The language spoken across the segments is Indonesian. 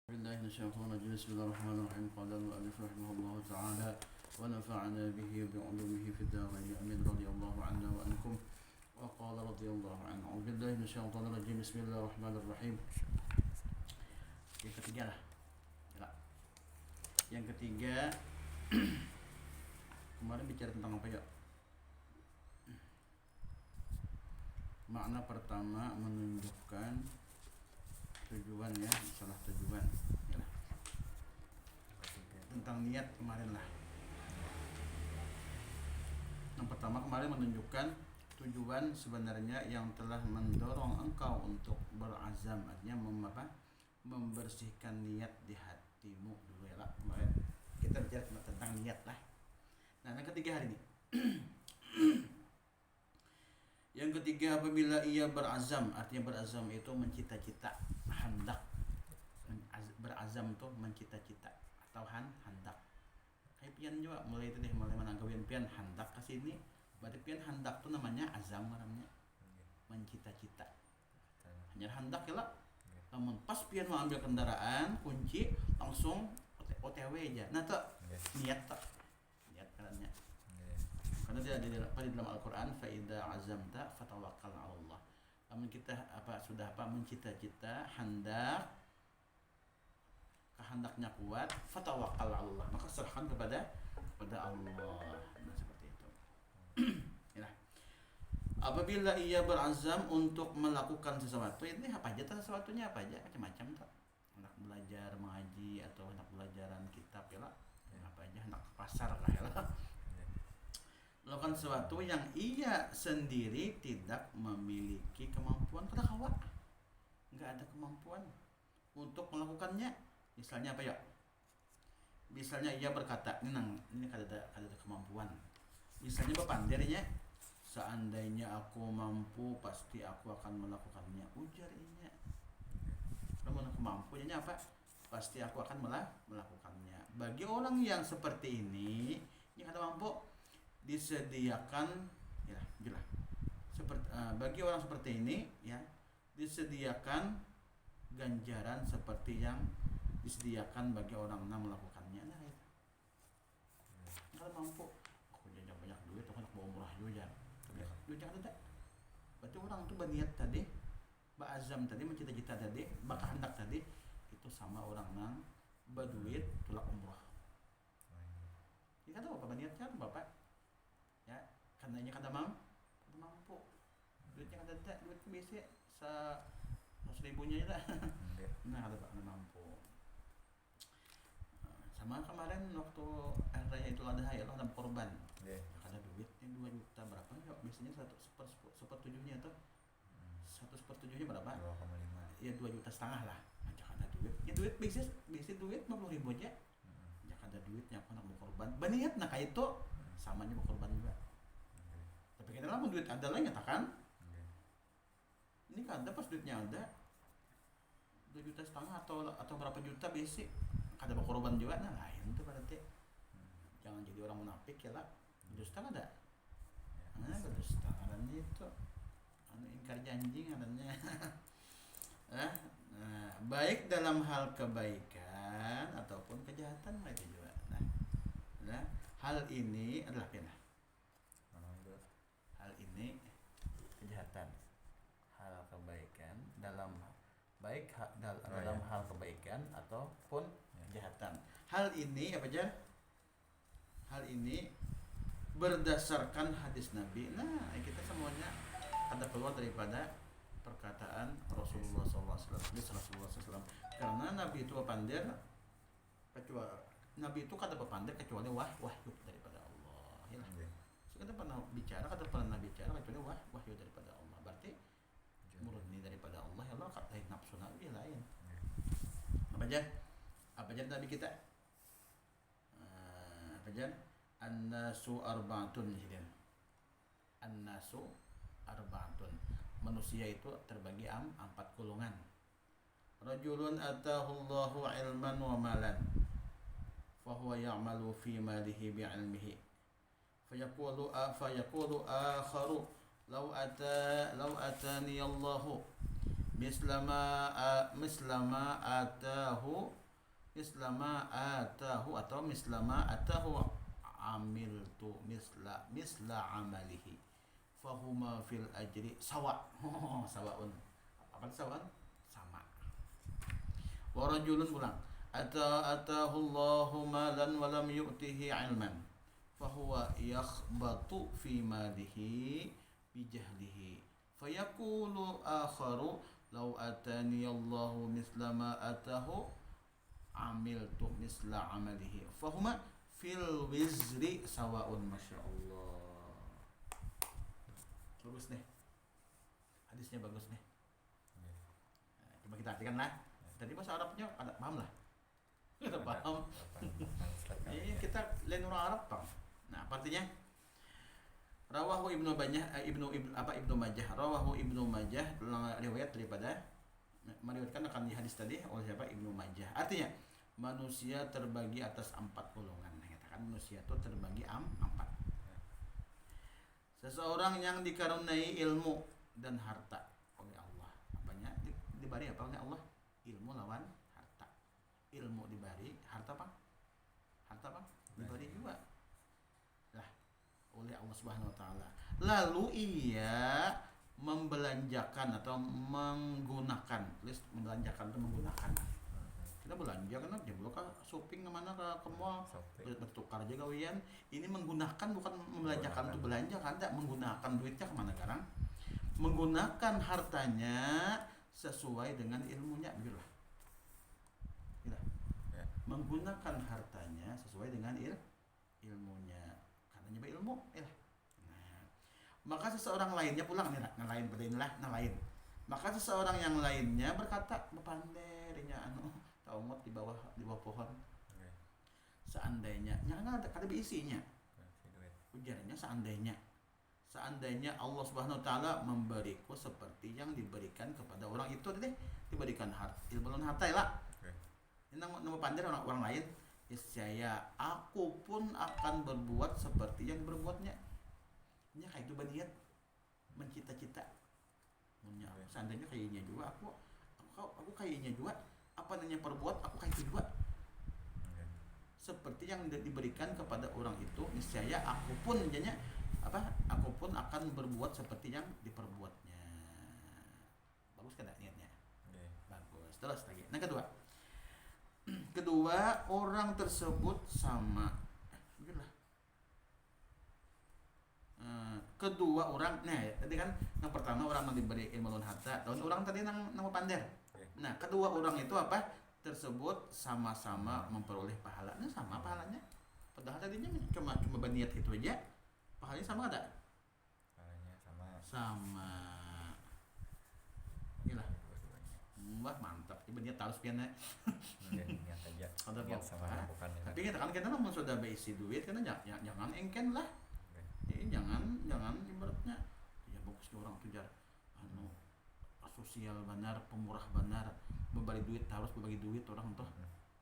بالله من الشيطان الرجيم بسم الله الرحمن الرحيم قال المؤلف رحمه الله تعالى ونفعنا به بعلومه في الدارين امين رضي الله عنا وعنكم وقال رضي الله عنه أعوذ بالله من الشيطان الرجيم بسم الله الرحمن الرحيم. Yang ketiga lah ya. Yang ketiga kemarin bicara tentang apa ya? Makna pertama menunjukkan tujuan ya, salah tujuan ya. Tentang niat kemarin lah. Yang pertama kemarin menunjukkan tujuan sebenarnya yang telah mendorong engkau untuk berazam, artinya membersihkan niat di hatimu dulu ya lah. Kemarin kita bicara tentang niat lah. Nah, yang ketiga hari ini yang ketiga, apabila ia berazam, artinya berazam itu mencita-cita, hendak. Berazam itu mencita-cita atau hendak. Kayak pian juga, mulai itu deh, mulai menanggapian pian hendak ke sini. Berarti pian hendak itu namanya azam namanya. Mencita-cita. Hanya hendak ya lah. Namun pas pian mau ambil kendaraan, kunci langsung OTW aja. Nah tuh niat tuh. Niat karena karena dia di dalam Al-Quran faida azamta fatawakkal 'ala Allah. Namun kita sudah mencita-cita, hendak, kehendaknya kuat, fatawakkal 'ala Allah, maka serahkan kepada Allah. Nah, seperti itu. Ya. Apabila ia berazam untuk melakukan sesuatu, ini apa aja sesuatunya apa aja, macam-macam tuh. Hendak belajar mengaji atau hendak belajaran kitab ya lah. Apa aja, hendak ke pasar lah ya lah. Melakukan sesuatu yang ia sendiri tidak memiliki kemampuan, kada kawa, nggak ada kemampuan untuk melakukannya. Misalnya apa ya? Misalnya ia berkata, ini kada ada kemampuan. Misalnya berpandirnya, seandainya aku mampu pasti aku akan melakukannya. Ujar inya. Kalau kemampuannya apa? Pasti aku akan melakukannya. Bagi orang yang seperti ini, yang kada mampu, disediakan ya jelas bagi orang seperti ini ya, disediakan ganjaran seperti yang disediakan bagi orang yang melakukannya. Nah itu kalau mampu aku jajan banyak duit, aku nak bawa murah juga duit jangan ada. Berarti orang itu berniat tadi, berazam tadi, mencita-cita tadi, berkehendak tadi, itu sama orang yang berduit tulak umrah. Ya kan apa berniatnya bapak ya, karenanya kada mampu, duitnya kada ada, duit biasa 100.000 nya lah. Nah kada mampu. Sama kemarin waktu hari raya Idul Adha ya, ada korban. Kada duitnya 2 juta berapa ya, biasanya 1/7-nya tuh. 1/7-nya berapa? 2,5. Ya 2,5 juta lah. Ajak ada duit. Ya duit biasa duit 50.000 aja. Ajak ada duitnya aku nak berkorban. Baniat nah kayak itu samanya berkorban juga. Tapi kita lama duit ada lah nyatakan. Ini kada pas duitnya ada 2,5 juta atau berapa juta basic kada berkorban juga. Nah lain tuh berarti. Jangan jadi orang munafik ya lah. Dusta ada. Nah dusta adanya itu. Ingkar janji adanya. Nah, baik dalam hal kebaikan ataupun kejahatan itu juga. Nah, hal ini adalah pena. Hal ini kejahatan, hal kebaikan dalam dalam hal kebaikan ataupun kejahatan. Hal ini apa aja? Hal ini berdasarkan hadis Nabi. Nah, kita semuanya ada keluar daripada perkataan Rasulullah SAW. Karena Nabi itu pandir, kecuali Nabi itu kada berpandir kecuali wahyu daripada Allah. Ya. So, kada pernah bicara kecuali wahyu daripada Allah. Berarti murni daripada Allah. Ya Allah kata nafsu Nabi lain. Apa aja Nabi kita? Apa aja? An-nasu arba'atun gitu. An-nasu arba'atun. Manusia itu terbagi 4 golongan. Rajulun atahullahu ilman wa malan fahuwa ya'malu fi malihi bi'ilmihi fayaqulu akharu law atani Allahu mislama atahu atau mislama atahu amiltu misla amalihi fahuma fil ajri sawa. Sawaun. Apa sawaun? Sama. Wa rajulun pulang atahu Allahu malan wa lam yu'tihi ilman fahuwa yakhbatu fi malihi bijahlihi fayaqulu akharu law atani Allahu misla ma atahu amiltu misla amalihi fahuma fil wizri sawaun. Masya Allah, bagus nih hadisnya, bagus nih. Coba kita artikan lah. Tadi bahasa Arabnya ada paham lah. Kita paham. Ini kita lain orang Arab paham. Nah, artinya rawahu Ibnu Majah. Rawahu Ibnu Majah riwayat daripada meriwayatkan akan di hadis tadi oleh siapa? Ibnu Majah. Artinya manusia terbagi atas 4 golongan. Katakan manusia itu terbagi 4. Seseorang yang dikaruniai ilmu dan harta oleh Allah. Apanya? Diberi apa oleh Allah? Ilmu lawan harta. Ilmu diberi, harta apa? Harta apa? Diberi juga. Lah, oleh Allah Subhanahu wa taala. Lalu ia membelanjakan atau menggunakan. List membelanjakan itu menggunakan. Kita belanja kan dia ke shopping kemana ke mall bertukar aja gawian. Ini menggunakan bukan membelanjakan untuk belanja kan, tidak menggunakan duitnya kemana sekarang? Menggunakan hartanya sesuai dengan ilmunya, begitulah. Gitu. Ya. Menggunakan hartanya sesuai dengan ilmunya, karena nyoba ilmu, Nah, maka seseorang lainnya pulang nih, ngelain pada inilah, ngelain. Maka seseorang yang lainnya berkata, "Bapanderinya tahu ngot di bawah pohon." Okay. Seandainya, nggak ada kata isinya. Ujarnya seandainya Allah Subhanahu wa taala memberiku seperti yang diberikan kepada orang itu tadi, diberikan ilmu dan harta lah. Okay. Ini nama pandai orang lain, saya aku pun akan berbuat seperti yang berbuatnya. Ini kayak itu berniat mencita-cita. Punya seandainya kayaknya juga aku kayaknya juga apa namanya perbuat aku kayak itu juga. Okay. Seperti yang diberikan kepada orang itu, niscaya aku pun akan berbuat seperti yang diperbuatnya. Bagus kan niatnya? Okay. Bagus. Terus lagi. Nah, kedua orang tersebut sama. Begitulah. Kedua orang, nah tadi kan yang pertama orang yang diberi ilmu dan harta, dan orang tadi nama pander. Okay. Nah, kedua orang itu apa? Tersebut sama-sama memperoleh pahala. Nah, sama pahalanya. Padahal tadinya cuma berniat itu aja. Pahalanya sama ada? Pahalanya sama. Inilah. Wah, mantap. Ini berniat harus piannya. Niat aja. Niat sama bukan. Tapi kita namun sudah berisi duit kan jangan engken lah. Jangan ibaratnya ya bagus ke orang tujar sosial benar, pemurah benar, memberi duit harus berbagi duit orang tuh.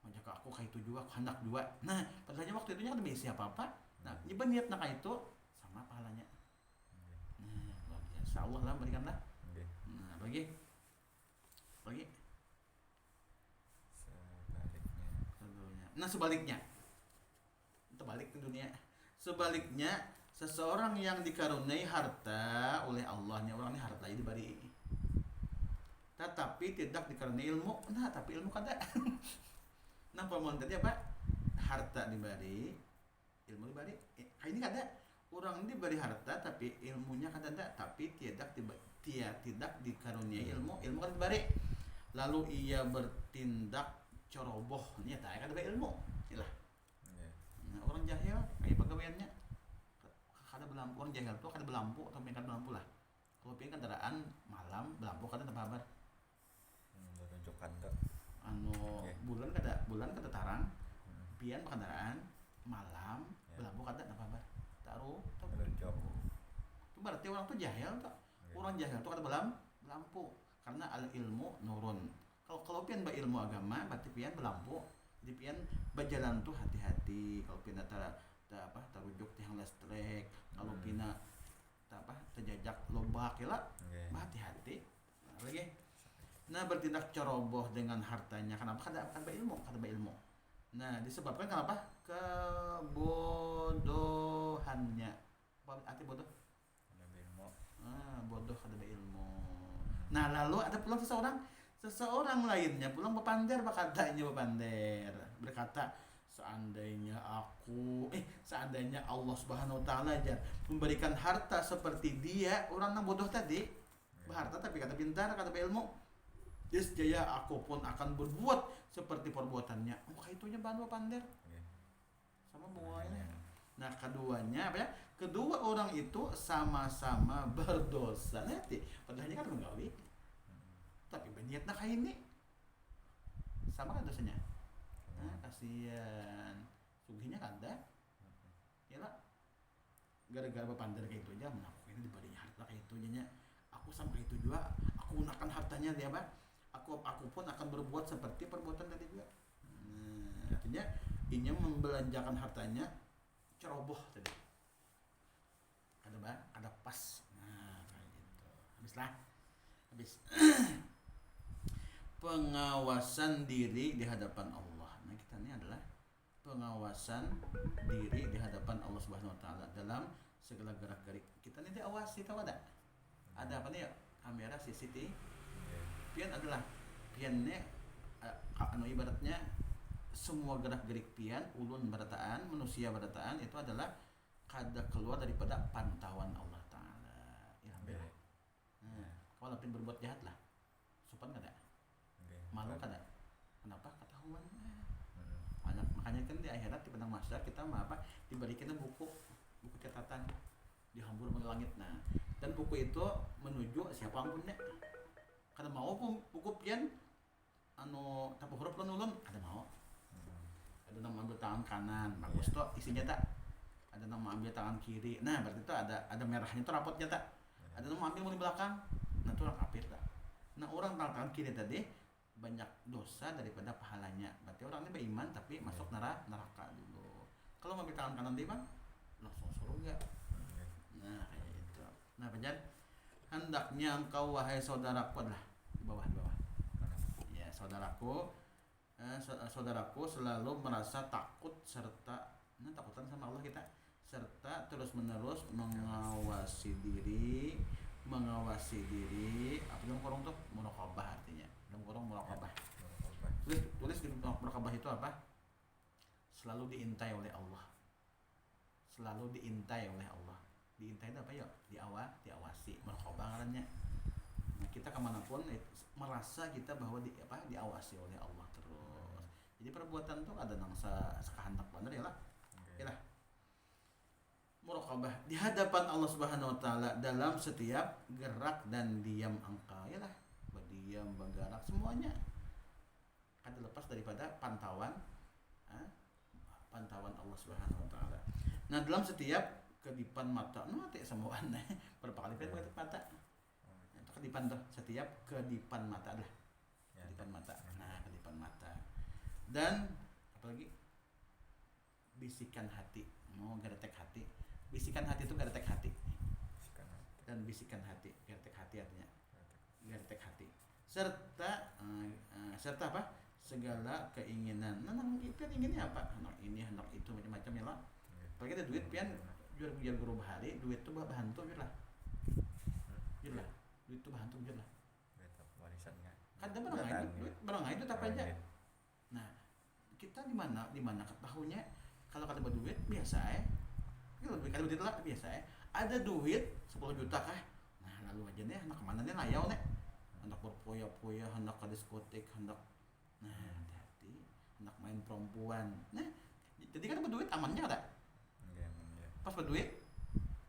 Macam aku kayak itu juga, aku hendak juga. Nah, padahalnya waktu itu nya ada besi apa-apa. Nah, nyoba niat nak itu sama pahalanya. Nah, luar biasa Allah lah berikanlah. Nah, bagi sebaliknya. Terbalik ke dunia. Sebaliknya seseorang yang dikaruniai harta oleh Allahnya, orang ini hartanya diberi, tetapi tidak dikaruniai ilmu. Nah, tapi ilmu kada. Nah, pemohon tadi apa? Harta diberi, ilmu diberi. Ini kada. Orang ini diberi harta tapi ilmunya kada ada, tapi tidak dikaruniai ilmu kada diberi. Lalu ia bertindak ceroboh, nyata kada ada ilmu. Inilah. Nah, orang jahil kayak pegawaiannya. Kada belampu, orang jahil tuh kada belampu atau pengen belampu lah. Kalau pengen kendaraan malam belampu kada tanpa kabar. Tunjukkan tuh. Bulan kada tarang. Pian kendaraan malam belampu kada tanpa kabar. Taruh. Itu berarti orang tuh jahil tuh. Orang jahil tuh kada belampu karena al ilmu nurun. Kalau pian ilmu agama berarti pian belampu. Jadi pian berjalan tuh hati-hati. Kalau pian terujuk tiang listrik, kalau pina terjajak lobak ya lah, hati-hati. Lagi Nah, bertindak ceroboh dengan hartanya. Kenapa? Kada ilmu, kada ilmu. Nah, disebabkan kenapa? Kebodohannya. Apa arti bodoh? Kada ilmu. Bodoh kada ilmu. Nah, lalu ada pula seseorang lainnya pulang bepander, berkata, seandainya Allah Subhanahu wa taala aja memberikan harta seperti dia, orang yang bodoh tadi, berharta tapi kata pintar, kata berilmu, jaya aku pun akan berbuat seperti perbuatannya. Itunya bahan pander. Sama semuanya. Nah, keduanya apa ya? Kedua orang itu sama-sama berdosa. Nanti padahalnya kan menggawi. Tapi berniatnya kayak ini. Sama kan dosanya? Kasihan. Sugihnya kan ada. Yalah. Gara-gara pander kayak itu aja, aku ini diberinya harta kayak itu nya. Aku sama kayak itu juga, aku gunakan hartanya dia, Pak. Aku pun akan berbuat seperti perbuatan tadi juga. Artinya ini membelanjakan hartanya ceroboh tadi. Ada pas. Nah, kayak gitu. Habis. Pengawasan diri di hadapan Allah. Nah, kita ini adalah pengawasan diri di hadapan Allah Subhanahu wa taala dalam segala gerak-gerik. Kita ini diawasi, tahu ada? Ada apa nih ya? Kamera CCTV. Pian adalah piannya ibaratnya semua gerak-gerik pian, ulun berataan, manusia berataan itu adalah kada keluar daripada pantauan Allah taala. Ya, kalau pin berbuat jahat lah. Sopan kada? Malu kada? Kenapa? Ketahuan. Makanya kan di akhirat di padang mahsyar kita diberikan buku catatan dihambur ke langit. Nah, dan buku itu menuju siapa ampunnya. Kada mau pun buku pian tapu huruf ulun kada mau. Ada nama ambil tangan kanan, bagus toh isinya tak. Ada nama ambil tangan kiri. Nah, berarti itu ada merahnya tuh rapotnya tak. Ada nama ambil di belakang. Nah, itu orang kafir tak. Nah, orang tangan kiri tadi banyak dosa daripada pahalanya. Berarti orang ini beriman tapi masuk neraka dulu. Kalau ngambil tangan kanan dia bang, langsung surga. Nah, kayak itu. Nah, penjat hendaknya engkau wahai saudaraku adalah di bawah. Ya, saudaraku selalu merasa takut serta takutan sama Allah kita, serta terus-menerus mengawasi diri apa dalam kurung tuh muraqabah artinya. Dalam kurung muraqabah. Tulis di muraqabah itu apa? Selalu diintai oleh Allah. Diintai itu apa ya? Diawasi. Muraqabah ngarannya. Nah, kita kemanapun merasa kita bahwa diawasi oleh Allah terus. Jadi perbuatan tuh ada nang sekahandak bener ya lah. Yalah. Muraqabah di hadapan Allah Subhanahu wa taala dalam setiap gerak dan diam engkau, yalah. Berdiam, bergerak semuanya kada lepas daripada pantauan Allah Subhanahu wa taala. Nah, dalam setiap kedipan mata, semuaan berapa kali kan mata. Kedipan tuh setiap kedipan mata adalah kedipan mata. Nah, kedipan mata. Dan apalagi bisikan hati. Geretek hati. Bisikan hati itu geretek hati. Dan bisikan hati, geretek hati artinya. Geretek hati. Serta apa? Segala keinginan. Nah, pian inginnya apa? Anak ini, anak itu, macam-macam ya lah. Apalagi ada duit pian jual guru bahari, duit tuh bahantu lah. Jual lah. Duit itu bahan tunjuk lah. Warisan kan. Kada barang itu apa aja. Nah, kita di mana ketahuinya kalau kada berduit biasa Kalau kada duit lah biasa Ada duit 10 juta kah? Nah, lalu aja nih anak kemana nih layau nih. Hendak berpoya-poya, hendak ke diskotik, hendak hati-hati, hendak main perempuan. Nah, jadi kan berduit amannya kada? Pas berduit,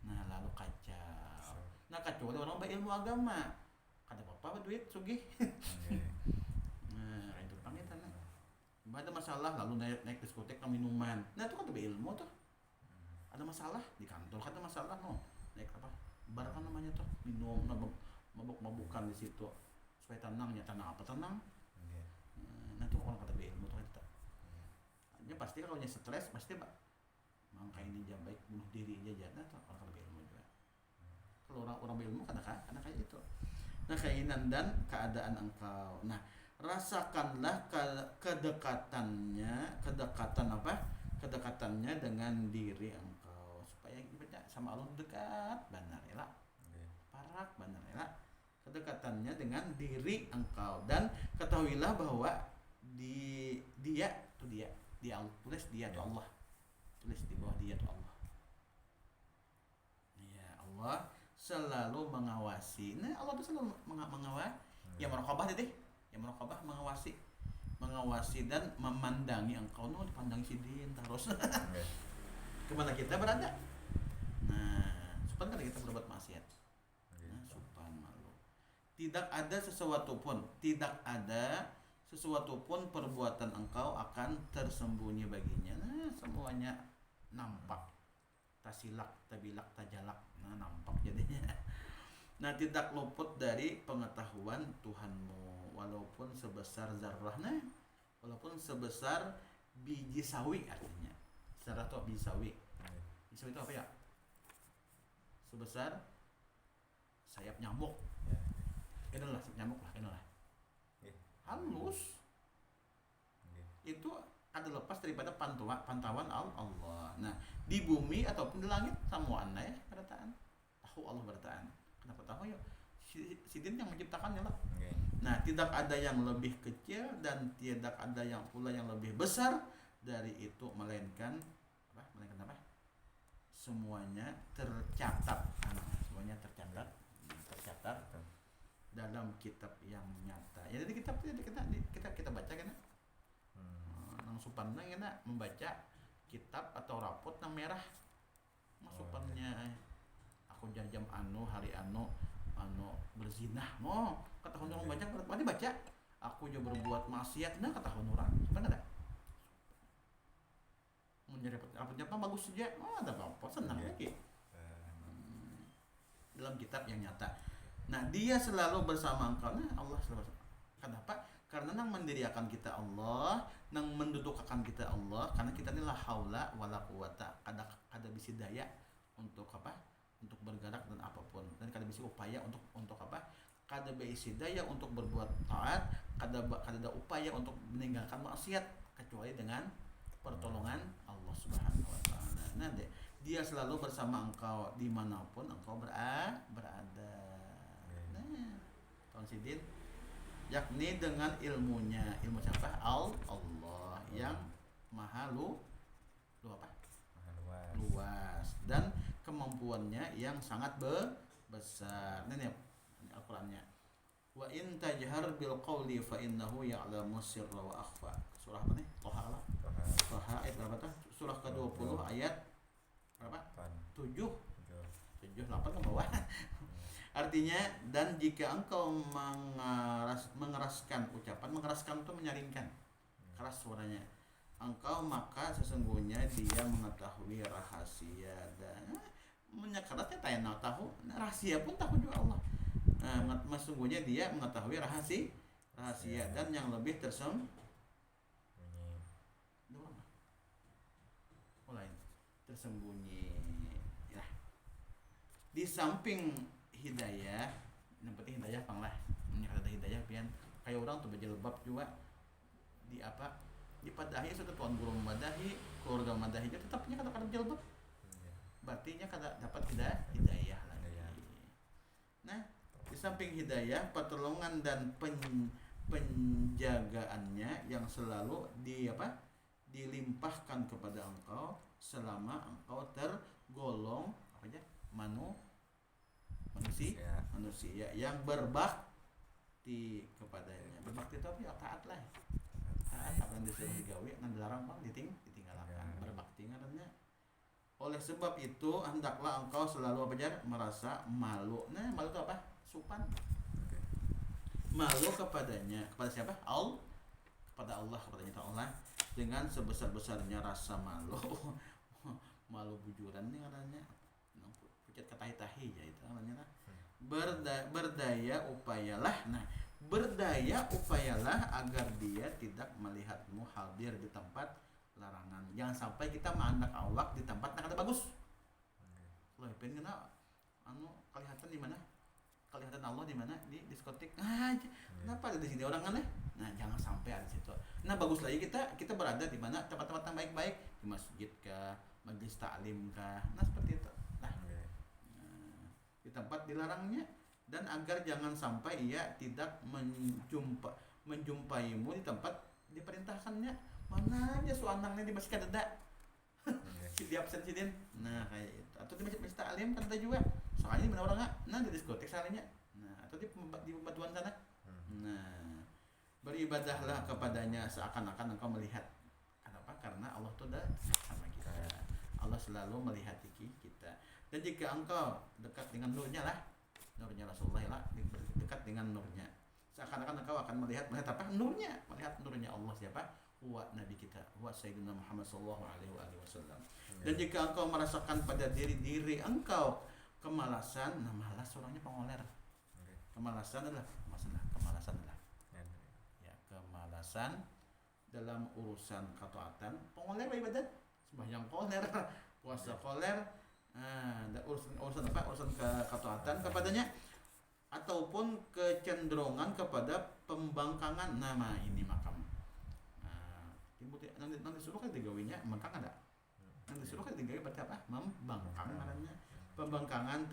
nah lalu kacau. Nah, kecuali orang berilmu agama, kada apa-apa duit sugih. Nah, itu pangitan. Ada masalah lalu naik diskotek ke minuman. Nah, itu kan berilmu tuh. Ada masalah di kantor, ada masalah naik apa? Bar kan namanya tuh, minum mabuk-mabukan di situ. Supaya tenang apa tenang. Nah, itu orang kata berilmu tuh kita. Hanya pasti kalau nya stres pasti mangka ini jam baik bunuh diri aja. Nah, tuh orang kata berilmu juga. Kalau orang berilmu karena kayak itu. Nah, keinginan dan keadaan engkau. Nah, rasakanlah kedekatan apa? Kedekatannya dengan diri engkau supaya baca sama Allah dekat benar ya. Nggih. Parak benar ya. Kedekatannya dengan diri engkau dan ketahuilah bahwa dia tulis dia tuh Allah. Tulis di bawah dia tuh Allah. Ya, Allah selalu mengawasi. Nah, Allah tuh selalu mengawasi. Ya merokobah deh. Ya merokobah mengawasi dan memandangi engkau. No, dipandangi sidin terus. Nggih. Kemana kita berada? Nah, supan kan kita berbuat maksiat. Nggih. Nah, supan malu. Tidak ada sesuatu pun perbuatan engkau akan tersembunyi baginya. Nah, semuanya nampak. Tasilak, tabilak, tajalak. Nah, nampak jadinya. Nah, tidak luput dari pengetahuan Tuhanmu walaupun sebesar zarrah. Nah, walaupun sebesar biji sawi artinya. Zarrah itu biji sawi. Nggih. Biji sawi itu apa ya? Sebesar sayap nyamuk. Ya. Inilah sayap nyamuk lah, inilah. Nggih. Halus. Nggih. Itu ada lepas daripada pantauan Allah. Nah, di bumi ataupun di langit samuan ya berataan. Tahu Allah berataan. Kenapa tahu ya? Sidin yang menciptakannya lah. Nggih. Nah, tidak ada yang lebih kecil dan tidak ada yang pula yang lebih besar dari itu melainkan apa? Semuanya tercatat. Semuanya tercatat Betul. dalam kitab yang nyata. Ya, jadi kita baca kan. Nang supanna ngena membaca kitab atau rapot nang merah masupannya aku jam hari anu berzinah kata orang baca berarti baca aku juga berbuat maksiat nah kata orang benar ada menjadi apa bagus saja ada apa senang lagi dalam kitab yang nyata. Nah, dia selalu bersama engkau. Nah, Allah selalu bersama. Kenapa? Karena nang mendiriakan kita Allah, nang mendudukakan kita Allah, karena kita ini la haula wala quwata, kada bisi daya untuk apa? Untuk bergerak dan apapun. Dan kada bisi upaya untuk apa? Kada bisi daya untuk berbuat taat, kada ada upaya untuk meninggalkan maksiat kecuali dengan pertolongan Allah Subhanahu wa taala. Nah, dia selalu bersama engkau dimanapun engkau berada. Nah, Tuan Sidin yakni dengan ilmunya, ilmu siapa? Allah yang maha apa? Maha luas. Luas dan kemampuannya yang sangat besar. Ini Al-Qur'annya. Wa in tajhar bil qawli fa innahu ya'lamu sirra wa akhfa. Surah apa nih? Toha ayat berapa tuh? Surah ke-20 ayat berapa? 7 8 ke bawah. Artinya, dan jika engkau mengeraskan ucapan, mengeraskan itu menyaringkan, keras suaranya, engkau maka sesungguhnya dia mengetahui rahasia dan menyekeratnya tayang tahu, rahasia pun tahu juga Allah. Sesungguhnya dia mengetahui rahasia dan yang lebih tersembunyi. Tersembunyi. Ya. Di samping hidayah, yang penting hidayah panglah. Ada hidayah pian kayak orang tuh berjilbab juga di apa? Dipadahi suatu tuan guru madahi, keluarga madahi juga tetapnya kata jilbab. Berartinya kada dapat hidayah lagi. Nah, di samping hidayah, pertolongan dan penjagaannya yang selalu dilimpahkan kepada engkau selama engkau tergolong apa aja? Manusia yang berbakti kepadanya. Berbakti itu apa ya? Taat lah. Taat apa yang disuruh digawe, yang dilarang bang ditinggalkan. Berbakti ngarannya. Oleh sebab itu hendaklah engkau selalu apa aja? Merasa malu. Nah, malu itu apa? Supan. Malu kepadanya. Kepada siapa? Kepada Allah, kepadanya Allah dengan sebesar-besarnya rasa malu. Malu bujuran nih katanya. Pucat katahi-tahi ya itu namanya. Berdaya upayalah. Nah, berdaya upayalah agar dia tidak melihatmu hadir di tempat larangan. Jangan sampai kita menganak awak di tempat yang kada bagus. Kalau pengen kelihatan di mana? kelihatan Allah di mana? Di diskotik. Kenapa ada di sini orang aneh? Nah, jangan sampai ada di situ. Nah, bagus lagi kita berada di mana tempat-tempat yang baik-baik, di masjid kah, majelis taklim kah. Nah, seperti itu. Nah, di tempat dilarangnya, dan agar jangan sampai ia tidak menjumpaimu di tempat diperintahkannya. Mana aja suanangnya di masjid kada di absen sidin. Nah, kayak itu. Atau di masjid taklim kan ada juga. Soalnya di mana orang enggak? Nah, di diskotik salahnya. Nah, atau di pembatuan sana. Nah, beribadahlah kepadanya seakan-akan engkau melihat. Kenapa? Karena Allah itu ada sama kita. Allah selalu melihat kita. Dan jika engkau dekat dengan nurnya lah, nurnya Rasulullah lah, dekat dengan nurnya, seakan-akan engkau akan melihat apa? Nurnya, melihat nurnya Allah. Siapa? Huwa Nabi kita, huwa Sayyidina Muhammad sallallahu alaihi wasallam. Dan jika engkau merasakan pada diri engkau kemalasan, nah malas orangnya pengoler. Kemalasan adalah kemalasan dalam urusan ketaatan, pengoler ibadat, sembahyang koler, puasa koler, urusan apa? Urusan ketaatan kepadanya, ataupun kecenderungan kepada pembangkangan. Nama ini makam. Nanti disuruh kan digawinya mengkang ada. Nanti disuruh kan digawi berarti apa? Membangkang namanya. Pembangkangan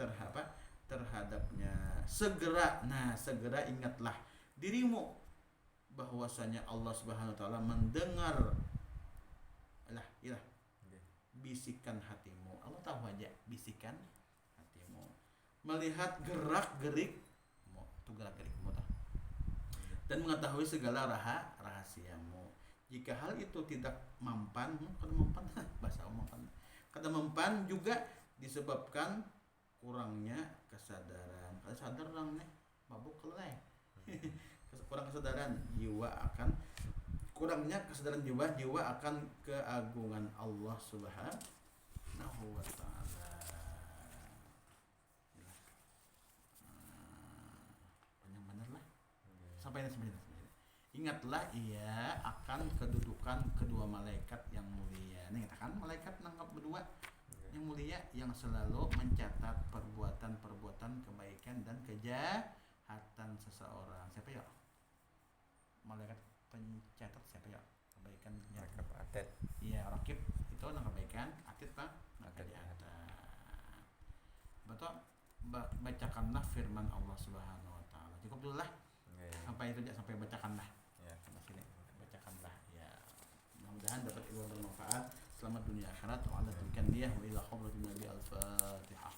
terhadapnya. Segera ingatlah dirimu bahwasanya Allah Subhanahu wa taala mendengar bisikan hatimu. Allah tahu aja bisikan hatimu. Melihat gerak-gerikmu, dan mengetahui segala rahasiamu. Jika hal itu tidak mempan bahasa mempan. Kada mempan juga disebabkan kurangnya kesadaran. Kada sadar orang nih, mabuk kelai. Kurang kesadaran jiwa akan kurangnya kesadaran jiwa akan keagungan Allah Subhanahu wa taala. Yang benar lah. Sampai ini. Ingatlah ia akan kedudukan kedua malaikat yang mulia. Nih katakan malaikat nangkap berdua yang mulia yang selalu mencatat perbuatan kebaikan dan kejahatan seseorang. Siapa ya? Malaikat pencatat siapa ya? Kebaikan Malaikat atid. Iya, rakib itu nang kebaikan, atid Pak, nang kejahatan. Betul. Bacakanlah firman Allah Subhanahu wa taala. Cukup dulu lah. Sampai itu aja, sampai bacakanlah. Ya, sampai sini bacakanlah ya. Mudah-mudahan dapat ilmu bermanfaat. Selamat dunia akhirat. Wa ala tilkan niyah wa ila hadratin nabi al-fatihah.